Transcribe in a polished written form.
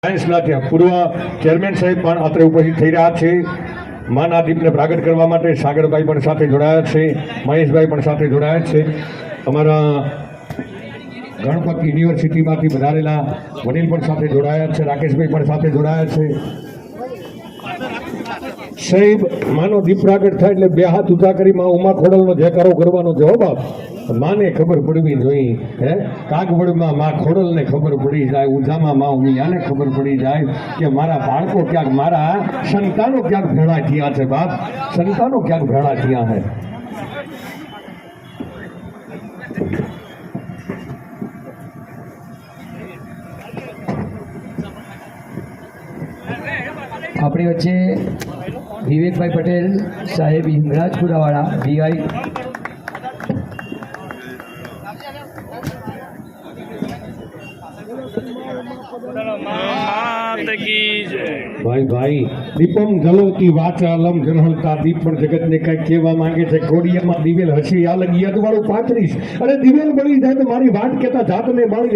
સાયન્સના પૂર્વ ચેરમેન સાહેબ પણ અત્રે ઉપસ્થિત થઈ રહ્યા છે। માના દીપને પ્રાગટ કરવા માટે સાગરભાઈ પણ સાથે જોડાયા છે, મહેશભાઈ પણ સાથે જોડાયા છે। અમારા ગણપત યુનિવર્સિટીમાંથી વધારેલા વડીલ પણ સાથે જોડાયા છે, રાકેશભાઈ પણ સાથે જોડાયા છે। સાહેબ માનો દીપ પ્રાગટ થાય એટલે બે હાથ ઊંચા કરી માં ઉમા ખોડલનો જયકારો કરવાનો જવાબ આપ। માને ખબર પડવી જોઈએ, હે કાગવડમાં માં ખોડલને ખબર પડી જાય, ઊંઝામાં માં ઉમિયાને ખબર પડી જાય કે મારા બાળકો ક્યાંક, મારા સંતાનો ક્યાંક ભેળા થયા છે। બાપ, સંતાનો ક્યાંક ભેળા થયા છે। આપણી વચ્ચે વિવેકભાઈ પટેલ સાહેબ હિંગરાજપુરાવાળા વીઆઈ ભાઈ ભાઈ દીપમ જલવતી વાચાલમ જનહલતા દીપ પણ જગતને કઈ કહેવા માંગે છે। કોડિયામાં દિવેલ હસી આલગ યદવાળું 35 અને દિવેલ બળી જાય તો મારી વાત કહેતા જાતને બાળી